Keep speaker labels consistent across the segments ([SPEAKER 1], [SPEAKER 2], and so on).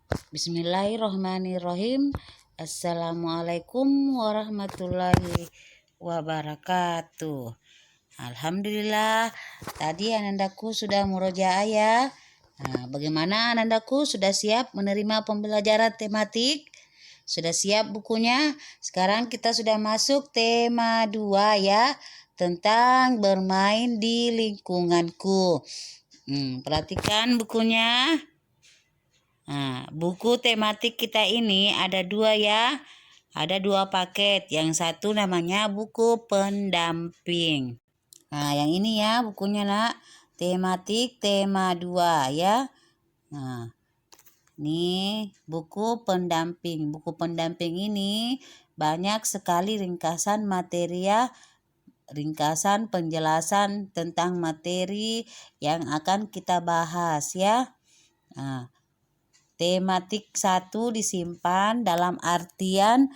[SPEAKER 1] Bismillahirrahmanirrahim. Assalamualaikum warahmatullahi wabarakatuh. Alhamdulillah, tadi anandaku sudah murojaah ya. Bagaimana anandaku, sudah siap menerima pembelajaran tematik? Sudah siap bukunya? Sekarang kita sudah masuk tema 2 ya, tentang bermain di lingkunganku. Perhatikan bukunya. Buku tematik kita ini ada 2 ya. Ada 2 paket. Yang satu namanya buku pendamping. Yang ini ya bukunya nak. Tematik tema 2 ya. Ini buku pendamping. Buku pendamping ini banyak sekali ringkasan materi ya. Ringkasan penjelasan tentang materi yang akan kita bahas ya. Tematik 1 disimpan dalam artian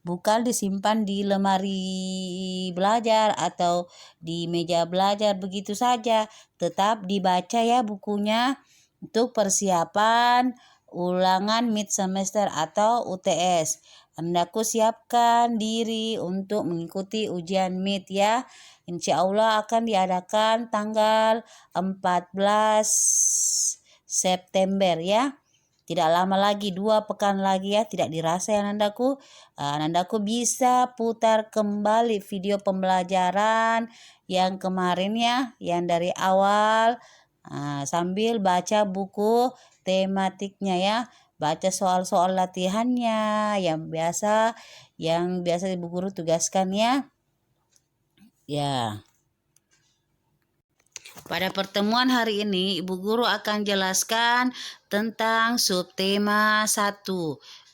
[SPEAKER 1] bukan disimpan di lemari belajar atau di meja belajar begitu saja, tetap dibaca ya bukunya untuk persiapan ulangan mid semester atau UTS. Hendaku siapkan diri untuk mengikuti ujian mid ya. Insya Allah akan diadakan tanggal 14 September ya. Tidak lama lagi, 2 pekan lagi ya, tidak dirasa ya Nandaku. Nandaku bisa putar kembali video pembelajaran yang kemarin ya, yang dari awal sambil baca buku tematiknya ya. Baca soal-soal latihannya yang biasa Ibu Guru tugaskan ya. Ya. Pada pertemuan hari ini, Ibu Guru akan jelaskan tentang subtema 1,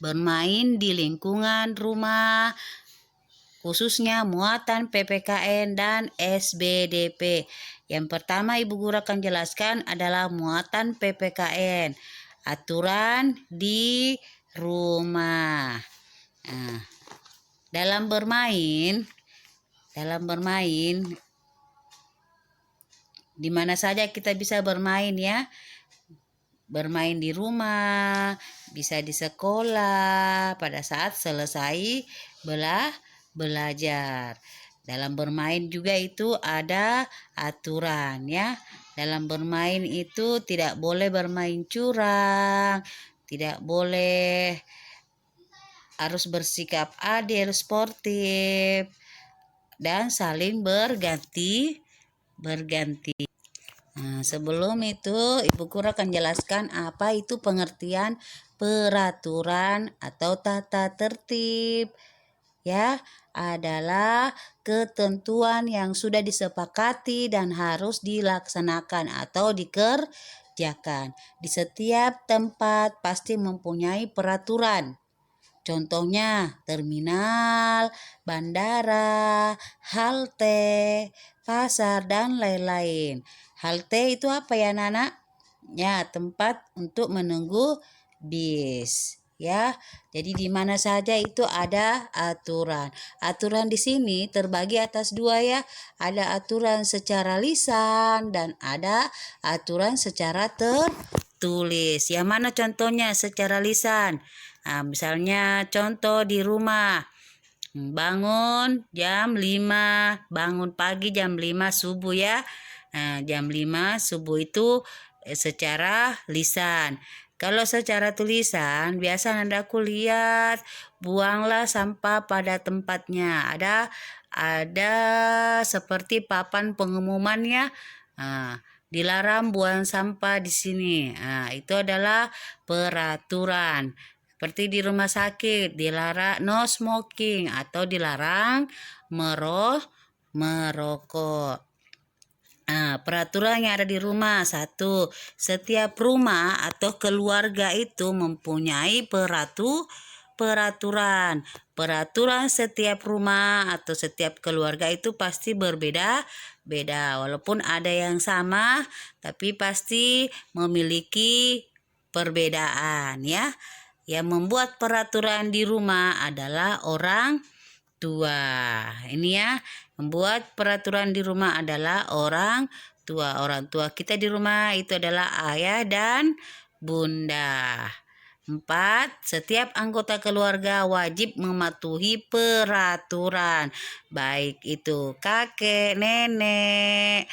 [SPEAKER 1] bermain di lingkungan rumah, khususnya muatan PPKN dan SBDP. Yang pertama Ibu Guru akan jelaskan adalah muatan PPKN, aturan di rumah. Dalam bermain di mana saja kita bisa bermain ya. Bermain di rumah, bisa di sekolah pada saat selesai belajar. Dalam bermain juga itu ada aturan ya. Dalam bermain itu tidak boleh bermain curang, tidak boleh, harus bersikap adil, sportif, dan saling berganti. Sebelum itu Ibu Guru akan jelaskan apa itu pengertian peraturan atau tata tertib. Ya, adalah ketentuan yang sudah disepakati dan harus dilaksanakan atau dikerjakan. Di setiap tempat pasti mempunyai peraturan. Contohnya terminal, bandara, halte, pasar, dan lain-lain. Halte itu apa ya Nana? Ya, tempat untuk menunggu bis. Ya, jadi di mana saja itu ada aturan. Aturan di sini terbagi atas 2 ya. Ada aturan secara lisan dan ada aturan secara tertulis. Yang mana contohnya secara lisan? Misalnya contoh di rumah, bangun jam 5, bangun pagi jam 5 subuh ya. Jam 5 subuh itu secara lisan. Kalau secara tulisan, biasa Nandaku lihat, buanglah sampah pada tempatnya. Ada seperti papan pengumumannya. Dilarang buang sampah di sini. Itu adalah peraturan. Seperti di rumah sakit, dilarang no smoking atau dilarang merokok. Peraturan yang ada di rumah. 1, setiap rumah atau keluarga itu mempunyai peraturan. Peraturan setiap rumah atau setiap keluarga itu pasti berbeda-beda. Walaupun ada yang sama, tapi pasti memiliki perbedaan ya. Yang membuat peraturan di rumah adalah orang tua. Ini ya, membuat peraturan di rumah adalah orang tua. Orang tua kita di rumah itu adalah ayah dan bunda. 4. Setiap anggota keluarga wajib mematuhi peraturan, baik itu kakek, nenek,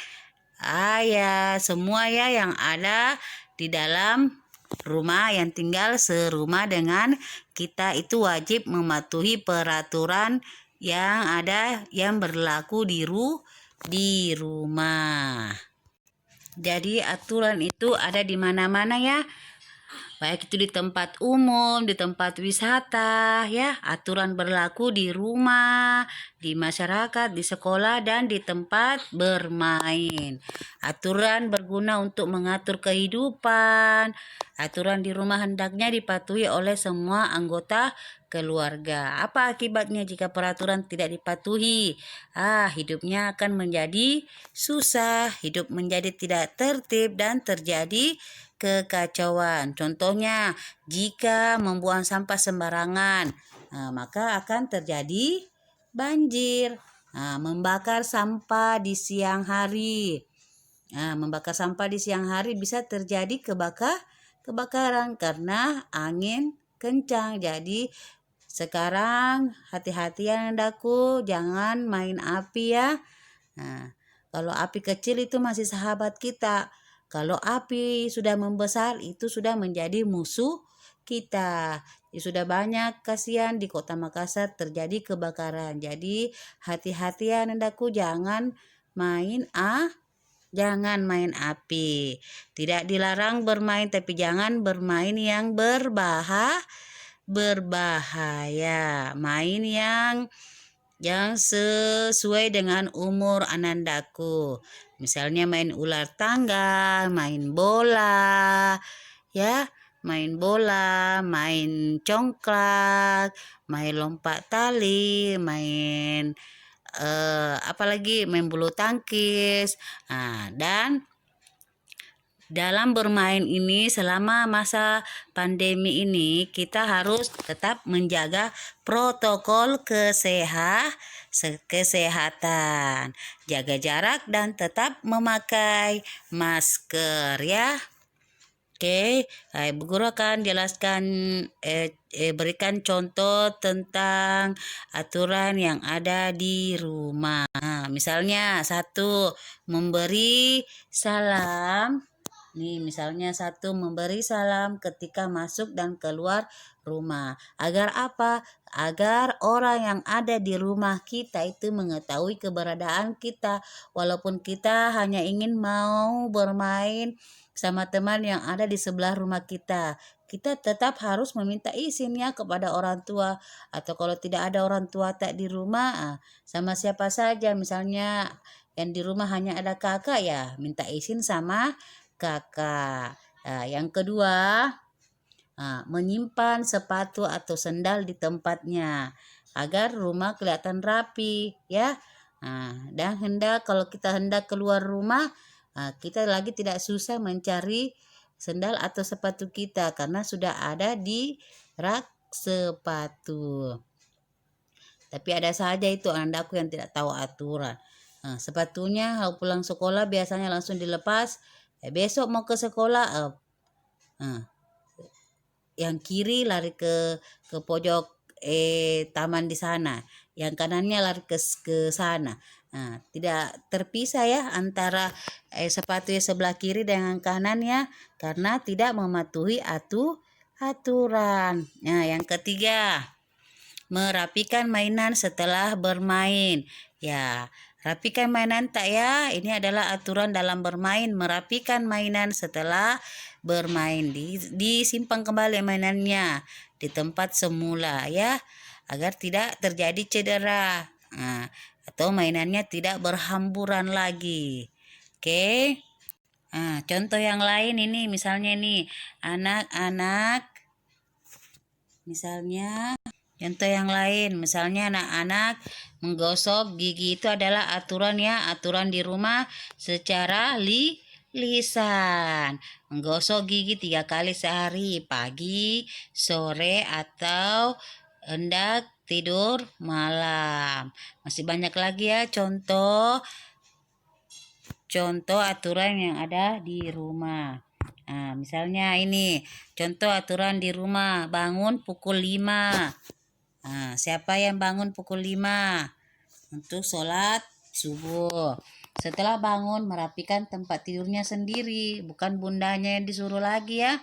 [SPEAKER 1] ayah, semua ya yang ada di dalam rumah yang tinggal serumah dengan kita itu wajib mematuhi peraturan yang ada yang berlaku di rumah. Jadi aturan itu ada di mana-mana ya. Baik itu di tempat umum, di tempat wisata, ya, aturan berlaku di rumah, di masyarakat, di sekolah, dan di tempat bermain. Aturan berguna untuk mengatur kehidupan. Aturan di rumah hendaknya dipatuhi oleh semua anggota keluarga. Apa akibatnya jika peraturan tidak dipatuhi? Hidupnya akan menjadi susah, hidup menjadi tidak tertib dan terjadi kekacauan. Contohnya, jika membuang sampah sembarangan, maka akan terjadi banjir. Membakar sampah di siang hari. Membakar sampah di siang hari bisa terjadi kebakaran karena angin kencang. Jadi sekarang hati-hati ya andaku, jangan main api ya. Kalau api kecil itu masih sahabat kita. Kalau api sudah membesar itu sudah menjadi musuh kita. Sudah banyak kasihan di Kota Makassar terjadi kebakaran. Jadi hati-hati ya nendaku, jangan main api. Tidak dilarang bermain, tapi jangan bermain yang berbahaya. Main yang sesuai dengan umur anandaku. Misalnya main ular tangga, main bola, ya, main congklak, main lompat tali, main apalagi main bulu tangkis. Dan dalam bermain ini selama masa pandemi ini kita harus tetap menjaga protokol kesehatan, jaga jarak dan tetap memakai masker ya. Oke, Bu Guru akan jelaskan berikan contoh tentang aturan yang ada di rumah. Misalnya 1, memberi salam. Nih, misalnya 1, memberi salam ketika masuk dan keluar rumah. Agar apa? Agar orang yang ada di rumah kita itu mengetahui keberadaan kita. Walaupun kita hanya ingin mau bermain sama teman yang ada di sebelah rumah kita. Kita tetap harus meminta izin ya kepada orang tua. Atau kalau tidak ada orang tua tak di rumah, sama siapa saja. Misalnya yang di rumah hanya ada kakak ya, minta izin sama kakak. Yang kedua, menyimpan sepatu atau sendal di tempatnya agar rumah kelihatan rapi ya. Dan kalau kita hendak keluar rumah, kita lagi tidak susah mencari sendal atau sepatu kita karena sudah ada di rak sepatu. Tapi ada saja itu anakku yang tidak tahu aturan. Sepatunya kalau pulang sekolah biasanya langsung dilepas. Besok mau ke sekolah, yang kiri lari ke pojok taman di sana, yang kanannya lari ke sana. Tidak terpisah ya antara sepatu sebelah kiri dengan kanannya karena tidak mematuhi aturan. Yang ketiga, merapikan mainan setelah bermain. Ya, rapikan mainan tak ya? Ini adalah aturan dalam bermain. Merapikan mainan setelah bermain. Disimpan kembali mainannya di tempat semula ya, agar tidak terjadi cedera. Atau mainannya tidak berhamburan lagi. Oke. Contoh yang lain ini misalnya nih, anak-anak misalnya. Contoh yang lain, misalnya anak-anak menggosok gigi itu adalah aturan ya, aturan di rumah secara lisan. Menggosok gigi 3 kali sehari, pagi, sore, atau hendak tidur malam. Masih banyak lagi ya contoh aturan yang ada di rumah. Nah, misalnya ini contoh aturan di rumah, bangun pukul 5. Nah, siapa yang bangun pukul 5 untuk sholat subuh? Setelah bangun, merapikan tempat tidurnya sendiri, bukan bundanya yang disuruh lagi ya.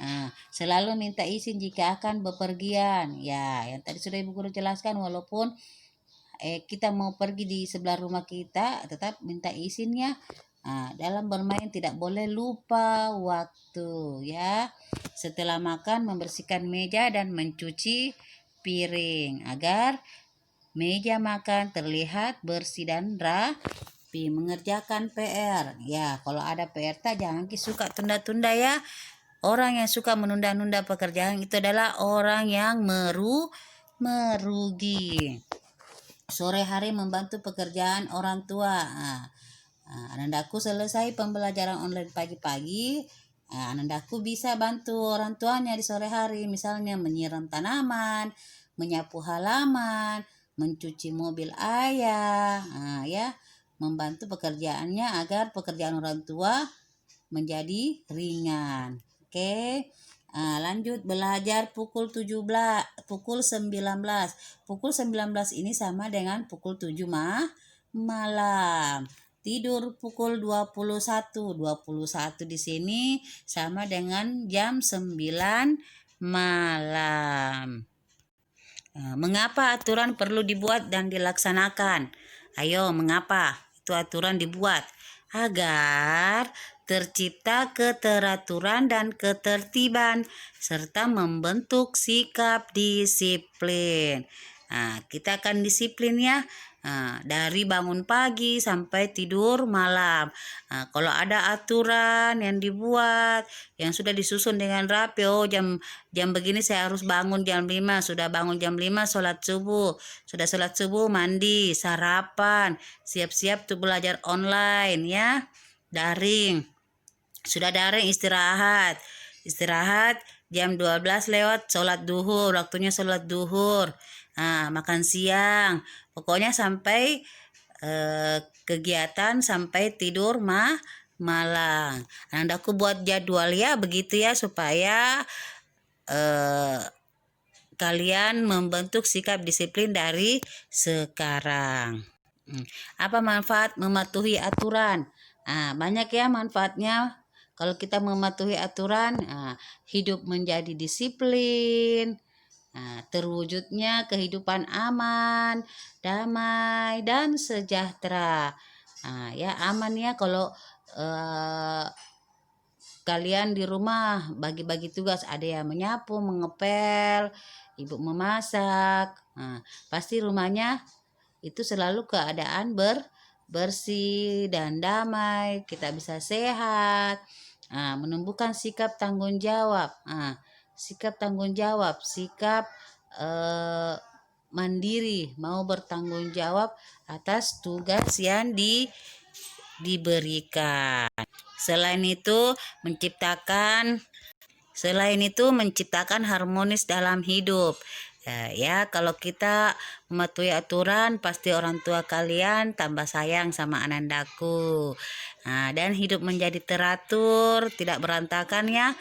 [SPEAKER 1] Nah, selalu minta izin jika akan bepergian. Ya, yang tadi sudah Ibu Guru jelaskan, walaupun kita mau pergi di sebelah rumah kita, tetap minta izinnya. Nah, dalam bermain tidak boleh lupa waktu ya. Setelah makan, membersihkan meja dan mencuci piring agar meja makan terlihat bersih dan rapi. Mengerjakan PR. Ya, kalau ada PR jangan suka tunda-tunda ya. Orang yang suka menunda-nunda pekerjaan itu adalah orang yang merugi. Sore hari membantu pekerjaan orang tua. Anandaku selesai pembelajaran online pagi-pagi. Anandaku bisa bantu orang tuanya di sore hari, misalnya menyiram tanaman, menyapu halaman, mencuci mobil ayah, ya, membantu pekerjaannya agar pekerjaan orang tua menjadi ringan. Oke. Lanjut belajar pukul 19. Pukul 19 ini sama dengan pukul 7 malam. Tidur pukul 21. 21 di sini sama dengan jam 9 malam. Mengapa aturan perlu dibuat dan dilaksanakan? Ayo, mengapa itu aturan dibuat? Agar tercipta keteraturan dan ketertiban serta membentuk sikap disiplin. Kita akan disiplin ya. Dari bangun pagi sampai tidur malam. Kalau ada aturan yang dibuat, yang sudah disusun dengan rapi, jam begini saya harus bangun jam 5, sudah bangun jam 5 sholat subuh, sudah sholat subuh mandi, sarapan, siap-siap tuh belajar online ya, daring, sudah daring istirahat jam 12 lewat sholat duhur, waktunya sholat duhur. Makan siang, pokoknya sampai kegiatan sampai tidur malam. Andaku buat jadwal ya begitu ya, supaya kalian membentuk sikap disiplin dari sekarang. Apa manfaat mematuhi aturan? Banyak ya manfaatnya. Kalau kita mematuhi aturan, hidup menjadi disiplin, terwujudnya kehidupan aman, damai, dan sejahtera. Ya aman ya kalau kalian di rumah bagi-bagi tugas, ada yang menyapu, mengepel, ibu memasak. Pasti rumahnya itu selalu keadaan bersih dan damai, kita bisa sehat. Menumbuhkan sikap tanggung jawab. Sikap mandiri, mau bertanggung jawab atas tugas yang diberikan. Selain itu menciptakan harmonis dalam hidup. Ya, kalau kita mematuhi aturan, pasti orang tua kalian tambah sayang sama anandaku. Dan hidup menjadi teratur, tidak berantakan ya.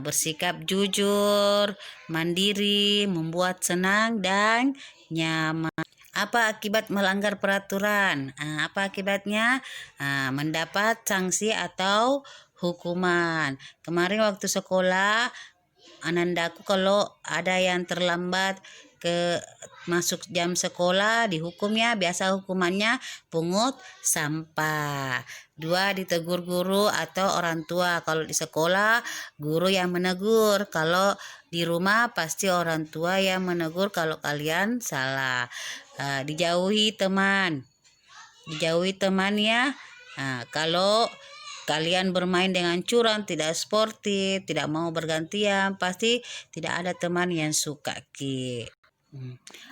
[SPEAKER 1] Bersikap jujur, mandiri, membuat senang dan nyaman. Apa akibat melanggar peraturan? Apa akibatnya? Mendapat sanksi atau hukuman. Kemarin waktu sekolah, anandaku kalau ada yang terlambat masuk jam sekolah dihukumnya, biasa hukumannya pungut sampah. 2, ditegur guru atau orang tua. Kalau di sekolah guru yang menegur, kalau di rumah pasti orang tua yang menegur kalau kalian salah. Dijauhi teman ya. Kalau kalian bermain dengan curang, tidak sportif, tidak mau bergantian, pasti tidak ada teman yang suka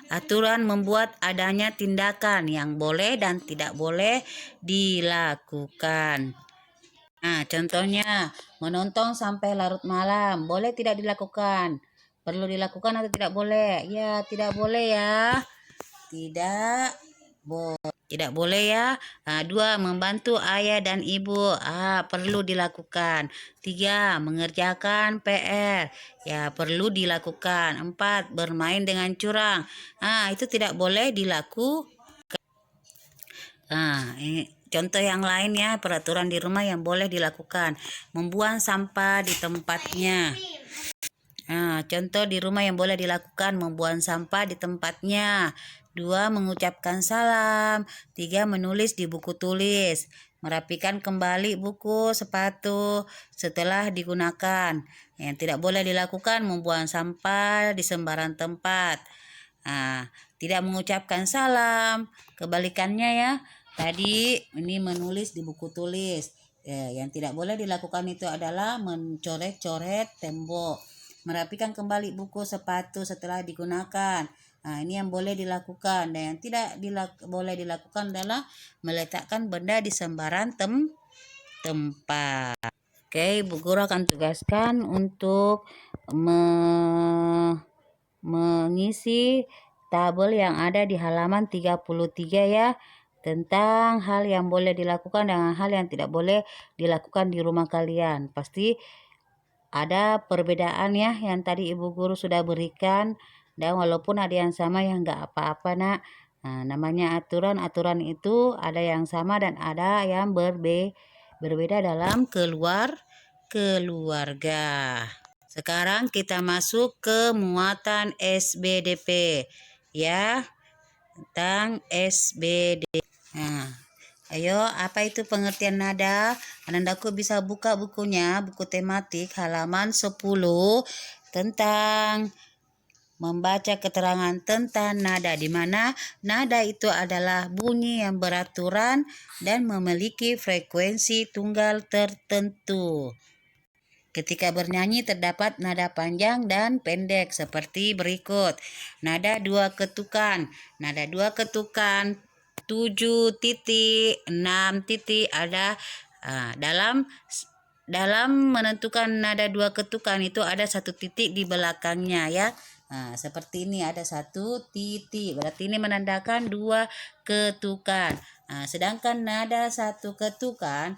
[SPEAKER 1] Aturan membuat adanya tindakan yang boleh dan tidak boleh dilakukan. Contohnya menonton sampai larut malam, boleh tidak dilakukan? Perlu dilakukan atau tidak boleh? Ya, tidak boleh ya. Tidak boleh. Tidak boleh ya. 2. Membantu ayah dan ibu. Perlu dilakukan. 3. Mengerjakan PR. Ya, perlu dilakukan. 4. Bermain dengan curang. Itu tidak boleh dilakukan. Ini contoh yang lain ya, peraturan di rumah yang boleh dilakukan. Membuang sampah di tempatnya. Contoh di rumah yang boleh dilakukan: membuang sampah di tempatnya. 2. Mengucapkan salam. 3. Menulis di buku tulis. Merapikan kembali buku, sepatu setelah digunakan. Yang tidak boleh dilakukan: membuang sampah di sembarang tempat. Tidak mengucapkan salam. Kebalikannya ya. Tadi ini menulis di buku tulis. Yang tidak boleh dilakukan itu adalah mencoret-coret tembok. Merapikan kembali buku, sepatu setelah digunakan. Ini yang boleh dilakukan. Dan yang tidak boleh dilakukan adalah meletakkan benda di sembarang tempat. Oke, Bu Guru akan tugaskan untuk mengisi tabel yang ada di halaman 33 ya, tentang hal yang boleh dilakukan dan hal yang tidak boleh dilakukan di rumah kalian. Pasti ada perbedaan ya yang tadi Ibu Guru sudah berikan, dan walaupun ada yang sama ya nggak apa-apa nak. Namanya aturan itu ada yang sama dan ada yang berbeda dalam keluarga. Sekarang kita masuk ke muatan SBDP ya, tentang SBD. Ayo, apa itu pengertian nada? Anandaku bisa buka bukunya, buku tematik halaman 10, tentang membaca keterangan tentang nada, di mana nada itu adalah bunyi yang beraturan dan memiliki frekuensi tunggal tertentu. Ketika bernyanyi terdapat nada panjang dan pendek seperti berikut. Nada 2 ketukan. Nada 2 ketukan 7 titik, 6 titik ada. Dalam menentukan nada 2 ketukan itu ada 1 titik di belakangnya ya. Seperti ini ada 1 titik. Berarti ini menandakan 2 ketukan. Sedangkan nada 1 ketukan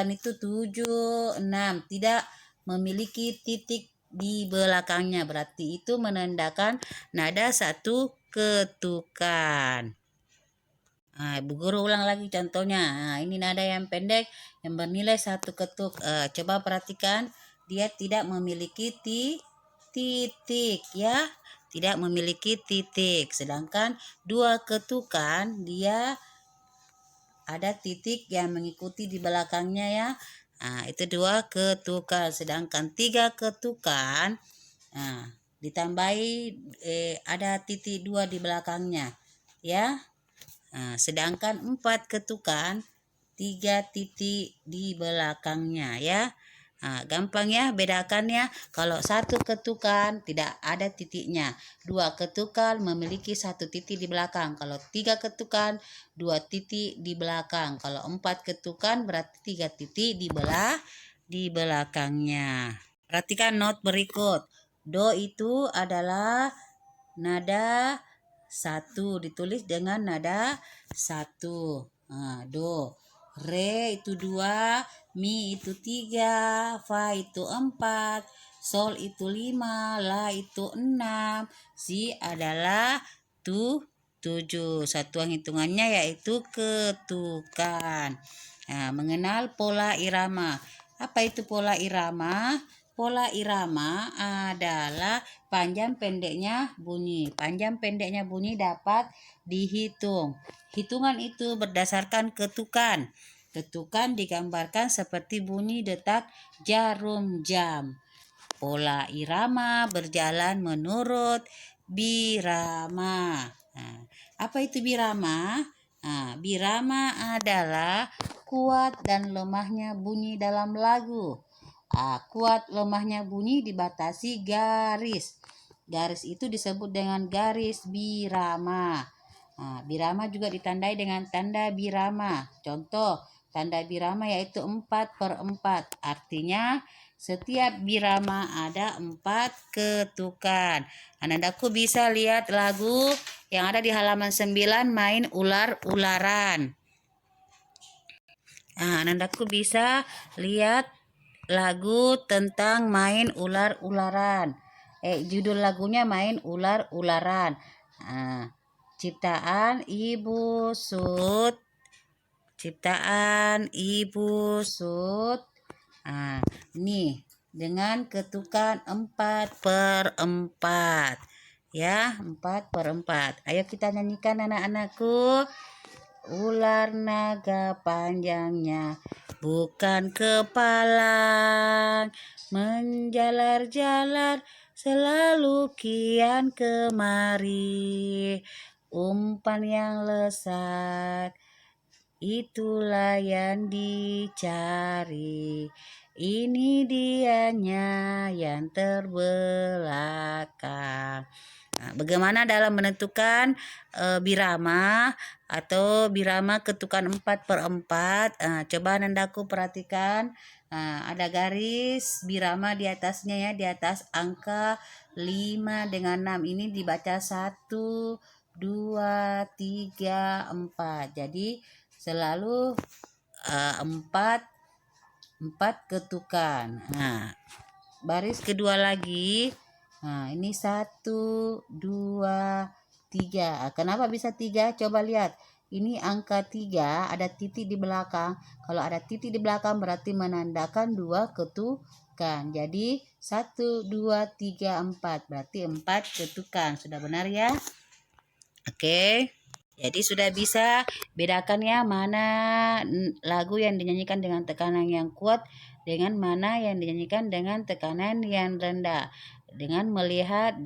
[SPEAKER 1] itu 7, 6 tidak memiliki titik di belakangnya. Berarti itu menandakan nada 1 ketukan. Ibu Guru ulang lagi contohnya. Ini nada yang pendek yang bernilai 1 ketuk. Coba perhatikan, dia tidak memiliki titik ya, tidak memiliki titik. Sedangkan 2 ketukan dia ada titik yang mengikuti di belakangnya ya. Itu 2 ketukan. Sedangkan 3 ketukan ditambahi ada titik 2 di belakangnya ya. Sedangkan 4 ketukan 3 titik di belakangnya ya. Gampang ya bedakannya. Kalau 1 ketukan tidak ada titiknya, 2 ketukan memiliki 1 titik di belakang. Kalau 3 ketukan 2 titik di belakang. Kalau 4 ketukan berarti 3 titik di belakangnya. Perhatikan not berikut. Do itu adalah nada 1, ditulis dengan nada 1. Do. Re itu 2, mi itu 3, fa itu 4, sol itu 5, la itu 6, si adalah 7. Satuan hitungannya yaitu ketukan. Mengenal pola irama. Apa itu pola irama? Pola irama adalah panjang pendeknya bunyi. Panjang pendeknya bunyi dapat dihitung. Hitungan itu berdasarkan ketukan. Ketukan digambarkan seperti bunyi detak jarum jam. Pola irama berjalan menurut birama. Apa itu birama? Birama adalah kuat dan lemahnya bunyi dalam lagu. Kuat lemahnya bunyi dibatasi garis. Garis itu disebut dengan garis birama. Birama juga ditandai dengan tanda birama. Contoh tanda birama yaitu 4/4. Artinya Setiap birama ada 4 ketukan. Anandaku bisa lihat lagu yang ada di halaman 9, main ular-ularan. Anandaku bisa lihat lagu tentang main ular-ularan. Judul lagunya main ular-ularan. Ciptaan Ibu Sud. Ciptaan Ibu Sud. Nih dengan ketukan 4/4 ya, 4/4. Ayo kita nyanyikan anak-anakku. Ular naga panjangnya bukan kepala, menjalar-jalar selalu kian kemari. Umpan yang lesat itulah yang dicari. Ini dianya yang terbelakang. Bagaimana dalam menentukan birama atau birama ketukan 4/4? Coba Anandaku perhatikan. Ada garis birama di atasnya ya, di atas angka 5 dengan 6. Ini dibaca 1, 2, 3, 4. Jadi selalu 4 ketukan. Baris kedua lagi. Ini 1, 2, 3. Kenapa bisa 3? Coba lihat. Ini angka 3, ada titik di belakang. Kalau ada titik di belakang berarti menandakan 2 ketukan. Jadi 1, 2, 3, 4. Berarti 4 ketukan. Sudah benar ya? Oke. Jadi sudah bisa bedakan ya mana lagu yang dinyanyikan dengan tekanan yang kuat dengan mana yang dinyanyikan dengan tekanan yang rendah. Dengan melihat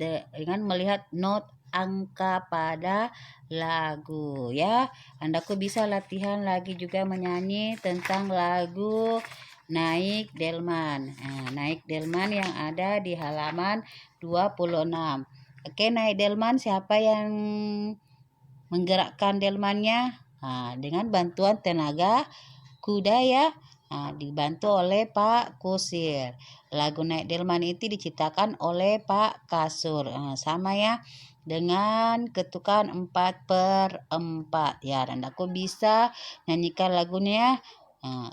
[SPEAKER 1] not angka pada lagu ya. Andaku bisa latihan lagi juga menyanyi tentang lagu Naik Delman. Naik Delman yang ada di halaman 26. Oke, Naik Delman siapa yang menggerakkan delmannya? Dengan bantuan tenaga kuda ya. Dibantu oleh Pak Kusir. Lagu Naik Delman itu diciptakan oleh Pak Kasur. Sama ya dengan ketukan 4/4 ya. Dan aku bisa nyanyikan lagunya.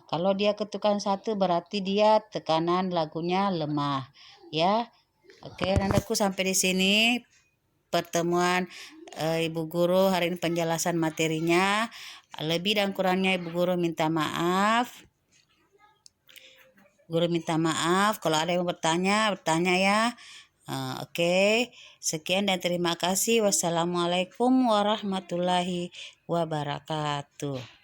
[SPEAKER 1] Kalau dia ketukan 1 berarti dia tekanan lagunya lemah ya. Oke, nandaku sampai di sini pertemuan Ibu Guru hari ini, penjelasan materinya. Lebih dan kurangnya Ibu Guru minta maaf. Guru minta maaf. Kalau ada yang bertanya ya. Oke. Sekian dan terima kasih. Wassalamualaikum warahmatullahi wabarakatuh.